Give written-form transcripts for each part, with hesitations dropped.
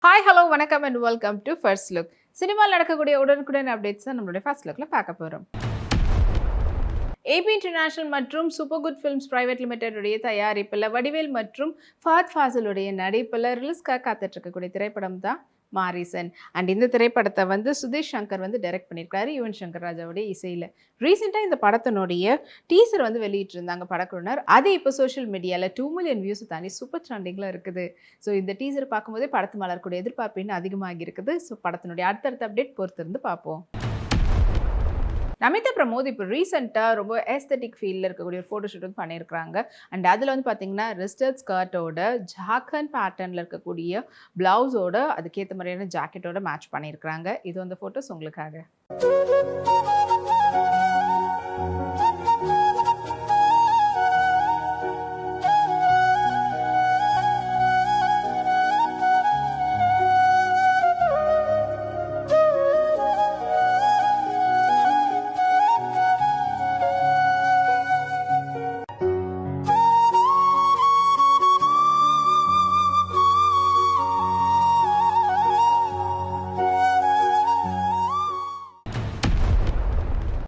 Hi hello வணக்கம் and welcome to first look. சினிமாவில் நடக்கக்கூடிய உடனுக்குடன் அப்டேட்ஸ் தான் நம்மளுடைய ஃபர்ஸ்ட் லுக்கில் பார்க்க போகிறோம். ஏபி இன்டர்நேஷனல் மற்றும் சூப்பர் குட் ஃபிலிம்ஸ் பிரைவேட் லிமிடெடுடைய தயாரிப்பில் வடிவேல் மற்றும் ஃபஹத் ஃபாசிலுடைய நடிப்பில் ரிலீஸ்க்காக காத்துட்டு இருக்கக்கூடிய திரைப்படம் தான் மாரிசன். அண்ட் இந்த திரைப்படத்தை வந்து சுதீஷ் சங்கர் வந்து டைரக்ட் பண்ணியிருக்காரு, யுவன் சங்கர் ராஜாவுடைய இசையில். ரீசெண்டாக இந்த படத்தினுடைய டீசர் வந்து வெளியிட்டிருந்தாங்க படக்குழுவினர். அது இப்போ சோஷியல் மீடியாவில் 2 மில்லியன் வியூஸை தாண்டி சூப்பர் ட்ரெண்டிங்கில் இருக்குது. ஸோ இந்த டீசர் பார்க்கும்போதே படத்து மலர்க்கூடிய எதிர்பார்ப்பு அதிகமாகி இருக்குது. ஸோ படத்தினுடைய அடுத்தடுத்த அப்டேட் பொறுத்திருந்து பார்ப்போம். நமிதா பிரமோத் இப்போ ரீசெண்டாக ரொம்ப ஏஸ்தட்டிக் ஃபீல்டில் இருக்கக்கூடிய ஒரு ஃபோட்டோ ஷூட் வந்து பண்ணியிருக்கிறாங்க. அண்ட் அதில் வந்து பார்த்தீங்கன்னா ரிஸ்டட் ஸ்கர்ட்டோட ஜாக்கன் பேட்டர்னில் இருக்கக்கூடிய ப்ளவுஸோட அதுக்கேற்ற மாதிரியான ஜாக்கெட்டோட மேட்ச் பண்ணியிருக்கிறாங்க. இது அந்த ஃபோட்டோஸ் உங்களுக்காக.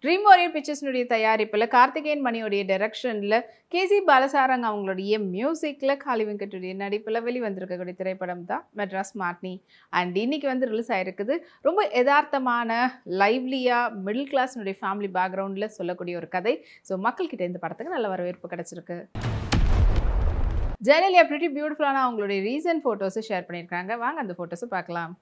ட்ரீம் வாரியர் பிக்சர்ஸ்னுடைய தயாரிப்பில் கார்த்திகேயன் மணியோடைய டைரக்ஷனில் கேசி பாலசாரங் அவங்களுடைய மியூசிக்கில் காளி வெங்கட்டுடைய நடிப்பில் வெளிவந்திருக்கக்கூடிய திரைப்படம் தான் மெட்ராஸ் மாட்னி. அண்ட் இன்னைக்கு வந்து ரிலீஸ் ஆகிருக்குது. ரொம்ப யதார்த்தமான லைவ்லியாக மிடில் கிளாஸ்னுடைய ஃபேமிலி பேக்ரவுண்டில் சொல்லக்கூடிய ஒரு கதை. ஸோ மக்கள்கிட்ட இந்த படத்துக்கு நல்ல வரவேற்பு கிடச்சிருக்கு. ஜெயலலிதா பிரிட்டி பியூட்டிஃபுல்லான அவங்களுடைய ரீசன்ட் ஃபோட்டோஸை ஷேர் பண்ணியிருக்காங்க. வாங்க அந்த ஃபோட்டோஸை பார்க்கலாம்.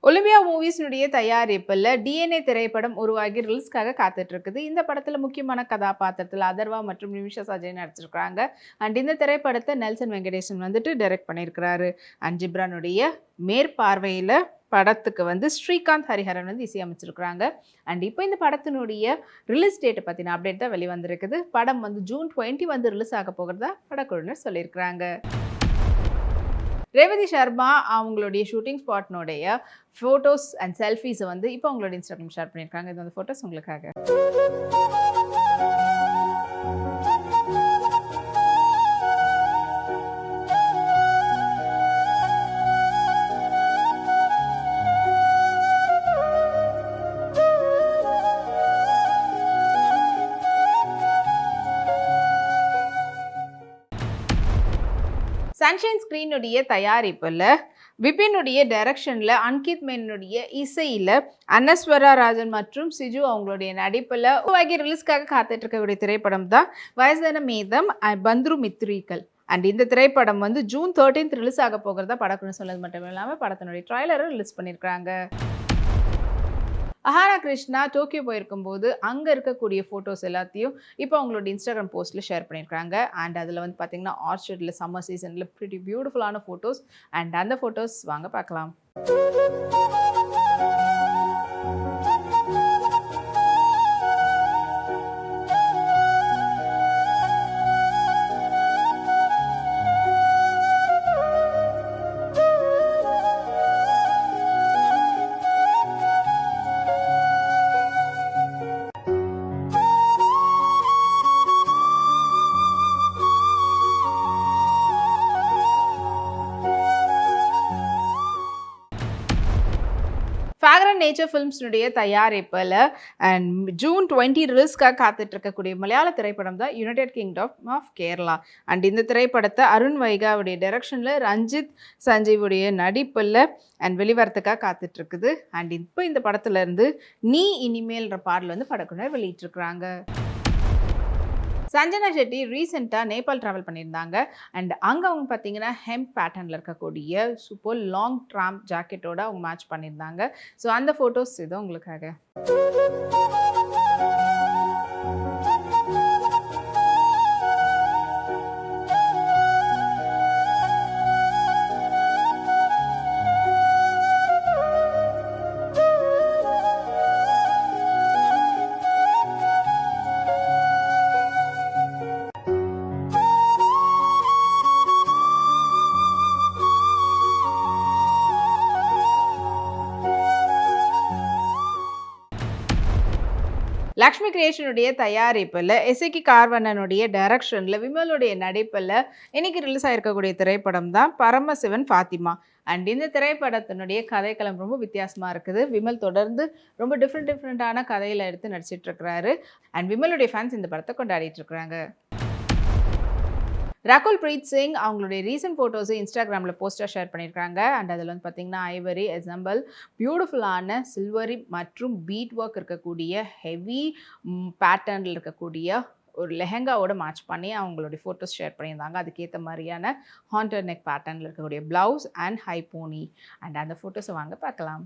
ஒலிம்பியா மூவிஸ்னுடைய தயாரிப்பில் டிஎன்ஏ திரைப்படம் உருவாகி ரிலீஸ்க்காக காத்துட்டு இருக்குது. இந்த படத்தில் முக்கியமான கதாபாத்திரத்தில் அதர்வா மற்றும் நிமிஷா சஜய் நடிச்சிருக்கிறாங்க. அண்ட் இந்த திரைப்படத்தை நெல்சன் வெங்கடேசன் வந்துட்டு டைரக்ட் பண்ணியிருக்கிறாரு. அண்ட் ஜிப்ரானுடைய மேற்பார்வையில் படத்துக்கு வந்து ஸ்ரீகாந்த் ஹரிஹரன் வந்து இசையமைச்சிருக்கிறாங்க. அண்ட் இப்போ இந்த படத்தினுடைய ரிலீஸ் டேட்டை பற்றின அப்டேட் தான் வெளிவந்திருக்குது. படம் வந்து June 20 வந்து ரிலீஸ் ஆக போகிறதா படக்குழுவினர் சொல்லியிருக்கிறாங்க. ரேவதி சர்மா அவங்களுடைய ஷூட்டிங் ஸ்பாட்னுடைய ஃபோட்டோஸ் அண்ட் செல்ஃபீஸை வந்து இப்போ அவங்களோட இன்ஸ்டாகிராம் ஷேர் பண்ணியிருக்காங்க. இது வந்து ஃபோட்டோஸ் உங்களுக்காக. சன்ஷைன் ஸ்க்ரீனுடைய தயாரிப்பில் விபினுடைய டைரக்ஷனில் அன்கித் மேனுடைய இசையில் அன்னஸ்வரா ராஜன் மற்றும் சிஜு அவங்களுடைய நடிப்பில் உருவாகி ரிலீஸ்க்காக காத்துட்டு இருக்கக்கூடிய திரைப்படம் தான் வயசன மீதம் பந்த்ரு மித்ரிகள். அண்ட் இந்த திரைப்படம் வந்து June 13 ரிலீஸ் ஆக போகிறதா படக்குன்னு சொன்னது மட்டும் இல்லாமல் படத்தினுடைய ட்ரைலரும் ரிலீஸ் பண்ணியிருக்கிறாங்க. அஹானா கிருஷ்ணா டோக்கியோ போயிருக்கும்போது அங்கே இருக்கக்கூடிய ஃபோட்டோஸ் எல்லாத்தையும் இப்போ அவங்களோட இன்ஸ்டாகிராம் போஸ்ட்டில் ஷேர் பண்ணியிருக்காங்க. அண்ட் அதில் வந்து பார்த்தீங்கன்னா ஆர்ச்சர்டில் சம்மர் சீசனில் ப்ரிட்டி பியூட்டிஃபுல்லான ஃபோட்டோஸ். அண்ட் அந்த ஃபோட்டோஸ் வாங்க பார்க்கலாம். ஃப்ராக்ரன்ட் நேச்சர் ஃபிலிம்ஸ்னுடைய தயாரிப்பில் அண்ட் June 20 ரிலீஸ்க்காக காத்துட்டு இருக்கக்கூடிய மலையாள திரைப்படம் தான் United Kingdom of Kerala. And இந்த திரைப்படத்தை அருண் வைகாவுடைய டைரக்ஷனில் ரஞ்சித் சஞ்சீவுடைய நடிப்பில் அண்ட் வெளிவரத்துக்காக காத்துட்ருக்குது. அண்ட் இப்போ இந்த படத்துலேருந்து நீ இனிமேல்ன்ற பாடல் வந்து படக்குனர் வெளியிட்டிருக்கிறாங்க. சஞ்சனா ஷெட்டி ரீசெண்டாக நேபாள் ட்ராவல் பண்ணியிருந்தாங்க. அண்ட் அங்கே அவங்க பார்த்தீங்கன்னா ஹெம்ப் பேட்டர்னில் இருக்கக்கூடிய சூப்பர் லாங் ட்ராம்ப் ஜாக்கெட்டோட அவங்க மேட்ச் பண்ணியிருந்தாங்க. ஸோ அந்த ஃபோட்டோஸ் இது உங்களுக்காக. லக்ஷ்மி கிரியேஷனுடைய தயாரிப்பில் எஸ்ஏகி கார்வண்ணனுடைய டைரக்ஷனில் விமலுடைய நடிப்பில் இன்னைக்கு ரிலீஸ் ஆகிருக்கக்கூடிய திரைப்படம் தான் பரமசிவன் ஃபாத்திமா. அண்ட் இந்த திரைப்படத்தினுடைய கதைக்களம் ரொம்ப வித்தியாசமாக இருக்குது. விமல் தொடர்ந்து ரொம்ப டிஃப்ரெண்ட்டான கதையில் எடுத்து நடிச்சிட்டு இருக்கிறாரு. அண்ட் விமலுடைய ஃபேன்ஸ் இந்த படத்தை கொண்டாடிட்டு இருக்கிறாங்க. ரகுல் பிரீத் சிங் அவங்களுடைய ரீசன்ட் ஃபோட்டோஸை இன்ஸ்டாகிராமில் போஸ்ட்டாக ஷேர் பண்ணியிருக்காங்க. அண்ட் அதில் வந்து பார்த்திங்கன்னா ஐவரி எக்ஸாம்பிள் பியூட்டிஃபுல்லான சில்வரி மற்றும் பீட் ஒர்க் இருக்கக்கூடிய ஹெவி பேட்டர்னில் இருக்கக்கூடிய ஒரு லெஹெங்காவோட மேட்ச் பண்ணி அவங்களுடைய ஃபோட்டோஸ் ஷேர் பண்ணியிருந்தாங்க. அதுக்கேற்ற மாதிரியான ஹாண்டர் நெக் பேட்டர்னில் இருக்கக்கூடிய blouse and high pony. And அந்த ஃபோட்டோஸை வாங்க பார்க்கலாம்.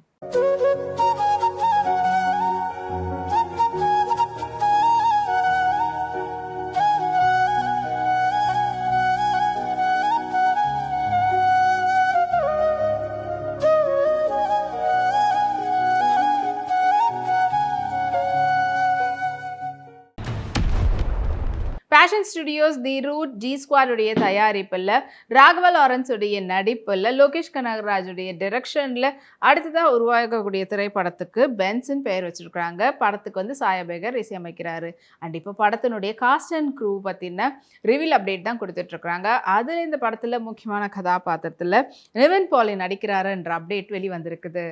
Passion Studios The Route G ஸ்குவாடுடைய தயாரிப்பில் ராகவா லாரன்ஸ் உடைய நடிப்பில் லோகேஷ் கனகராஜுடைய டிரெக்ஷனில் அடுத்ததாக உருவாக்கக்கூடிய திரைப்படத்துக்கு பென்சன் பெயர் வச்சுருக்குறாங்க. படத்துக்கு வந்து சாயாபேகர் இசையமைக்கிறாரு. அண்ட் இப்போ படத்தினுடைய காஸ்ட் அண்ட் க்ரூ பற்றின ரிவீல் அப்டேட் தான் கொடுத்துட்ருக்குறாங்க. அதில் இந்த படத்தில் முக்கியமான கதாபாத்திரத்தில் நிவின் பாலி நடிக்கிறாருன்ற அப்டேட் வெளிவந்திருக்குது.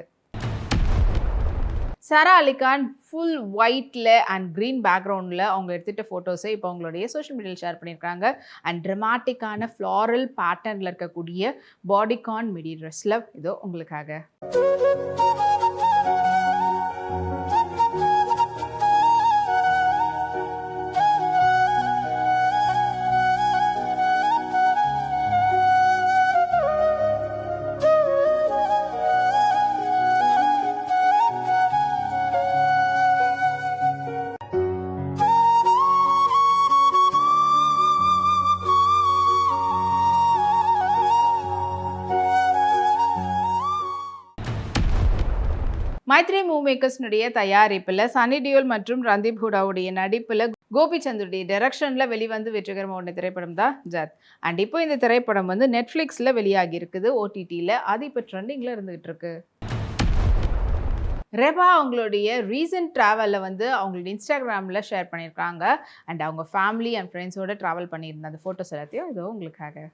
சாரா அலிகான் ஃபுல் ஒயிட்டில் அண்ட் க்ரீன் பேக்ரவுண்டில் அவங்க எடுத்துகிட்ட ஃபோட்டோஸை இப்போ அவங்களுடைய சோஷியல் மீடியாவில் ஷேர் பண்ணியிருக்காங்க. அண்ட் ட்ரமாட்டிக்கான ஃப்ளாரல் பேட்டர்னில் இருக்கக்கூடிய பாடிகான் மிடி ட்ரெஸ்ஸில் இதோ உங்களுக்காக. மைத்ரி மூவ் மேக்கர்ஸ்னுடைய தயாரிப்பில் சன்னி டியோல் மற்றும் ரந்தீப் ஹூடாவுடைய நடிப்பில் கோபிச்சந்துடைய டைரக்ஷனில் வெளிவந்து வெற்றிகரமான திரைப்படம் தான் ஜத். அண்ட் இப்போ இந்த திரைப்படம் வந்து நெட்ஃப்ளிக்ஸில் வெளியாகி இருக்குது, ஓடிடியில். அது இப்போ ட்ரெண்டிங்கில் இருந்துகிட்டு இருக்கு. ரெபா அவங்களுடைய ரீசன்ட் ட்ராவலில் வந்து அவங்களுடைய இன்ஸ்டாகிராமில் ஷேர் பண்ணியிருக்காங்க. அண்ட் அவங்க ஃபேமிலி அண்ட் ஃப்ரெண்ட்ஸோடு ட்ராவல் பண்ணியிருந்த அந்த ஃபோட்டோஸ் எல்லாத்தையும் இதோ உங்களுக்காக.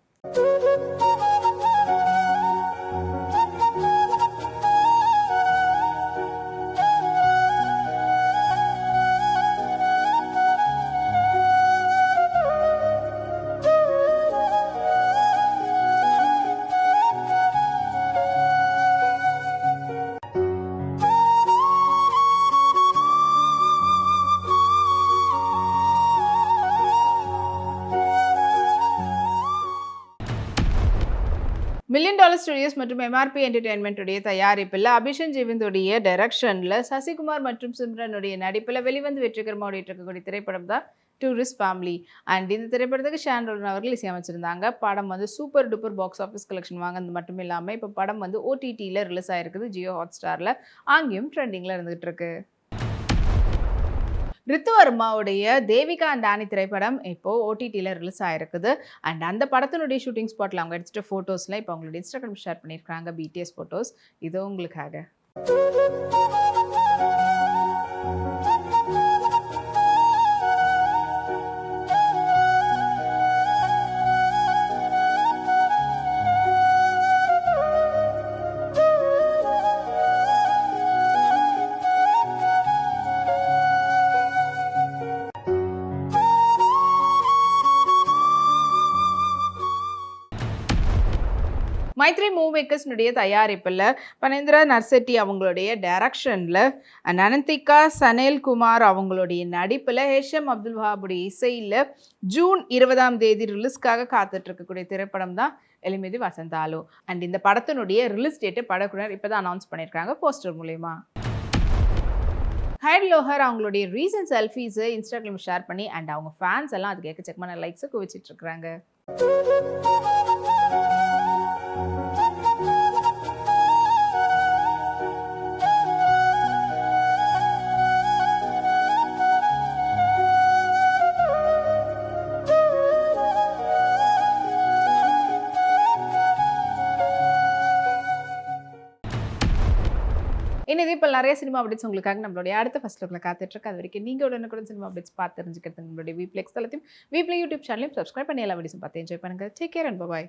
$1 மில்லியன் ஸ்டுடியோஸ் மற்றும் எம்ஆர்பி என்டர்டெயின்மெண்ட்டுடைய தயாரிப்பில் அபிஷன் ஜெயவந்துடைய டைரக்ஷனில் சசிகுமார் மற்றும் சிம்ரனுடைய நடிப்பில் வெளிவந்து வெற்றிகரமாக இருக்கக்கூடிய திரைப்படம் தான் டூரிஸ்ட் ஃபேமிலி. அண்ட் இந்த திரைப்படத்துக்கு ஷான் ரோல்டன் அவர்கள் இசையமைச்சிருந்தாங்க. படம் வந்து super duper box office collection வாங்கினது மட்டும் இல்லாமல் இப்போ படம் வந்து ஓடிடியில் ரிலீஸ் ஆகிருக்குது, ஜியோ ஹாட்ஸ்டாரில். அங்கேயும் ட்ரெண்டிங்கில் இருந்துகிட்டு இருக்கு. ரித்துவர்மாவுடைய தேவிகா அண்ட் ஆனி திரைப்படம் இப்போது ஓடிடியில் ரிலீஸ் ஆகிருக்குது. அண்ட் அந்த படத்தினுடைய ஷூட்டிங் ஸ்பாட்டில் அவங்க எடுத்துகிட்ட ஃபோட்டோஸ்லாம் இப்போ அவங்களுடைய இன்ஸ்டாகிராம் ஷேர் பண்ணியிருக்காங்க, பிடிஎஸ் ஃபோட்டோஸ். இதோ உங்களுக்காக. மைத்ரி மூவ் மேக்கர்ஸ்னுடைய தயாரிப்பில் பனேந்திரா நர்செட்டி அவங்களுடைய டைரக்ஷனில் அனந்திகா சனேல்குமார் அவங்களுடைய நடிப்பில் ஹேஷம் அப்துல் வஹாபுடைய இசையில் ஜூன் 20 ரிலீஸ்க்காக காத்துட்ருக்கக்கூடிய திரைப்படம் தான் எலிமிதி வசந்தாலு. அண்ட் இந்த படத்தினுடைய ரிலீஸ் டேட்டு படக்குனர் இப்போ தான் அனௌன்ஸ் பண்ணியிருக்காங்க போஸ்டர் மூலமா. ஹைட் லோஹர் அவங்களுடைய ரீசன்ட் செல்ஃபீஸை இன்ஸ்டாகிராம் ஷேர் பண்ணி அண்ட் அவங்க ஃபேன்ஸ் எல்லாம் அதுக்கு எக்கச்சக்கமான லைக்ஸை குவிச்சிட்டு இருக்கிறாங்க. இன்னும் இப்போ நிறைய சினிமா அப்டேட்ஸ் உங்களுக்காக நம்மளுடைய அடுத்த ஃபர்ஸ்ட் லுக்ல காத்துட்டு இருக்கு. அது வரைக்கும் நீங்க உடனுக்குடன் சினிமா அப்டேட்ஸ் பார்த்து தெரிஞ்சுக்கிறதுக்கு நம்மளுடைய வீப்ளெக்ஸ் தளத்தையும் வீப்ளே யூடியூப் சேனலையும் சப்ஸ்கிரைப் பண்ணி எல்லா வீடியோஸும் பார்த்து என்ஜாய் பண்ணுங்க. Take care and by.